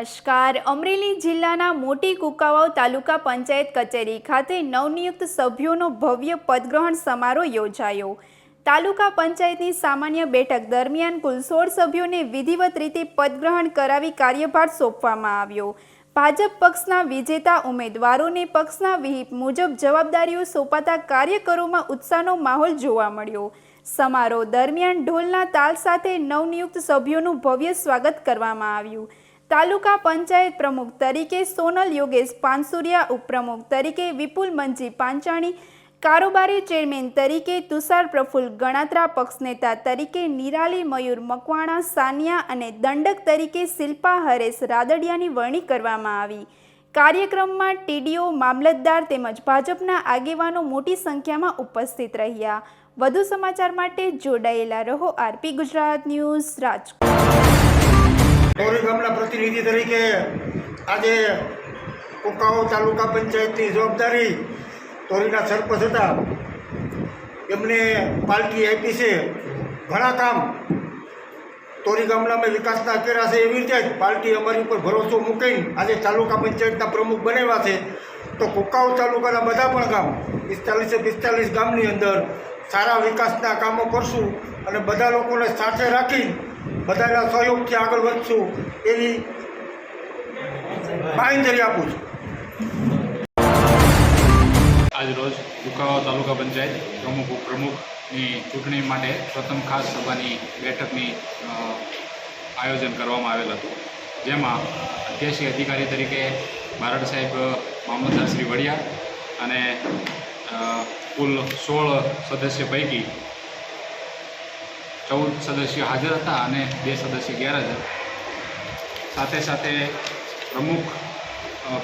નમસ્કાર. અમરેલી જિલ્લાના મોટી કુંકાવાવ તાલુકા પંચાયત કચેરી ખાતે નવનિયુક્ત સભ્યોનો ભવ્ય પદગ્રહણ સમારોહ યોજાયો. તાલુકા પંચાયતની સામાન્ય બેઠક દરમિયાન કુલ 16 સભ્યોને વિધિવત રીતે પદગ્રહણ કરાવી કાર્યભાર સોંપવામાં આવ્યો. ભાજપ પક્ષના વિજેતા ઉમેદવારોને પક્ષના વિહિપ મુજબ જવાબદારીઓ સોંપાતા કાર્યકરોમાં ઉત્સાહનો માહોલ જોવા મળ્યો. સમારોહ દરમિયાન ઢોલના તાલ સાથે નવનિયુક્ત સભ્યોનું ભવ્ય સ્વાગત કરવામાં આવ્યું. તાલુકા પંચાયત પ્રમુખ તરીકે સોનલ યોગેશ પાનસુરિયા, ઉપપ્રમુખ તરીકે વિપુલ મંજી પાંચાણી, કારોબારી ચેરમેન તરીકે તુષાર પ્રફુલ્લ ગણાત્રા, પક્ષનેતા તરીકે નિરાલી મયુર મકવાણા સાનિયા અને દંડક તરીકે શિલ્પા હરેશ રાદડિયાની વરણી કરવામાં આવી. કાર્યક્રમમાં ટીડીઓ, મામલતદાર તેમજ ભાજપના આગેવાનો મોટી સંખ્યામાં ઉપસ્થિત રહ્યા. વધુ સમાચાર માટે જોડાયેલા રહો RP Gujarat news, Rajkot. Tory ગામના પ્રતિનિધિ તરીકે આજે કુંકાવાવ તાલુકા પંચાયતની જવાબદારી ટોરીના સરપંચ હતા, એમને પાર્ટી આપી છે. ઘણા કામ ટોરી ગામના વિકાસના કર્યા છે. એવી રીતે જ પાર્ટી અમારી ઉપર ભરોસો મૂકીને આજે તાલુકા પંચાયતના પ્રમુખ બનાવ્યા છે. તો કુંકાવાવ તાલુકાના બધા પણ ગામ 45 ગામની અંદર સારા વિકાસના કામો કરશું અને બધા લોકોને સાથે રાખી બધાના સહયોગથી આગળ વધશું એવી બાંહેધરી આપું છું. આજરોજ કુંકાવાવ તાલુકા પંચાયત પ્રમુખ ઉપપ્રમુખની ચૂંટણી માટે પ્રથમ ખાસ સભાની બેઠકની આયોજન કરવામાં આવેલ હતું, જેમાં અધ્યક્ષીય અધિકારી તરીકે બારડ સાહેબ મામલતદાર શ્રી વડિયા અને કુલ 16 સદસ્ય પૈકી 14 સદસ્યો હાજર હતા અને 2 સદસ્ય ગેરહાજર. સાથે સાથે પ્રમુખ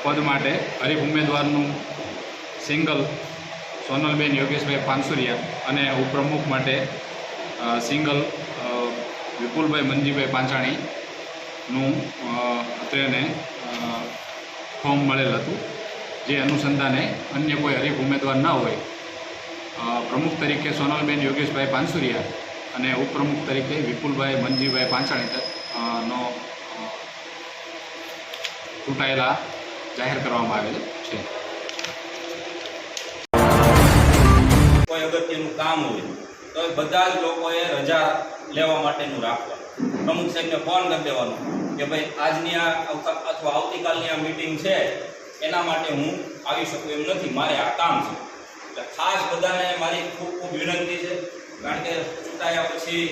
પદ માટે હરીફ ઉમેદવારનું સિંગલ સોનલબેન યોગેશભાઈ પાનસુરિયા અને ઉપપ્રમુખ માટે સિંગલ વિપુલભાઈ મંજીભાઈ પાંચાણીનું અત્રેને ફોર્મ મળેલ હતું. જે અનુસંધાને અન્ય કોઈ હરીફ ઉમેદવાર ન હોય, પ્રમુખ તરીકે સોનલબેન યોગેશભાઈ પાનસુરિયા અને ઉપપ્રમુખ તરીકે વિપુલભાઈ મંજીભાઈ પાંચાણી નો ચૂંટાયેલા જાહેર કરવામાં આવેલ છે. કોઈ અગત્યનું કામ હોય તો બધા જ લોકોએ રજા લેવા માટેનું રાખવા. પ્રમુખ સાહેબને ફોન કરી દેવાનો કે ભાઈ આજની આ અથવા આવતીકાલની આ મીટિંગ છે, એના માટે હું આવી શકું એમ નથી, મારે આ કામ છે. એટલે ખાસ બધાને મારી ખૂબ ખૂબ વિનંતી છે, કારણ કે ચૂંટાયા પછી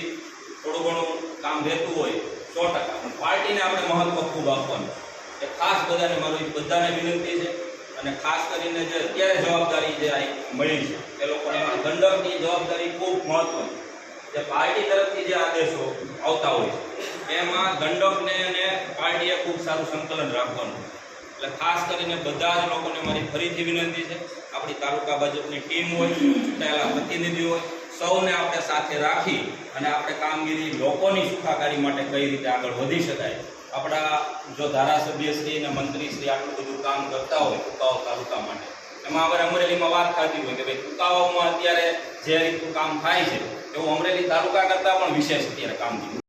થોડું ઘણું કામ રહેતું હોય 100%, પણ પાર્ટીને આપણે મહત્ત્વ ખૂબ આપવાનું. એટલે ખાસ બધાને વિનંતી છે. અને ખાસ કરીને જે અત્યારે જવાબદારી જે મળી છે એ લોકોને એમાં દંડકની જવાબદારી ખૂબ મહત્ત્વની. જે પાર્ટી તરફથી જે આદેશો આવતા હોય છે એમાં દંડકને અને પાર્ટીએ ખૂબ સારું સંકલન રાખવાનું. એટલે ખાસ કરીને બધા જ લોકોને મારી ફરીથી વિનંતી છે, આપણી તાલુકા ભાજપની ટીમ હોય, ચૂંટાયેલા પ્રતિનિધિ હોય, સૌને આપણે સાથે રાખી અને આપણે કામગીરી લોકોની સુખાકારી માટે કઈ રીતે આગળ વધી શકાય. આપણા જો ધારાસભ્યશ્રી અને મંત્રીશ્રી આટલું બધું કામ કરતા હોય કુંકાવાવ તાલુકા માટે, એમાં આપણે અમરેલીમાં વાત થતી હોય કે ભાઈ કુંકાવાવમાં અત્યારે જે રીતનું કામ થાય છે એવું અમરેલી તાલુકા કરતાં પણ વિશેષ અત્યારે કામગીરી.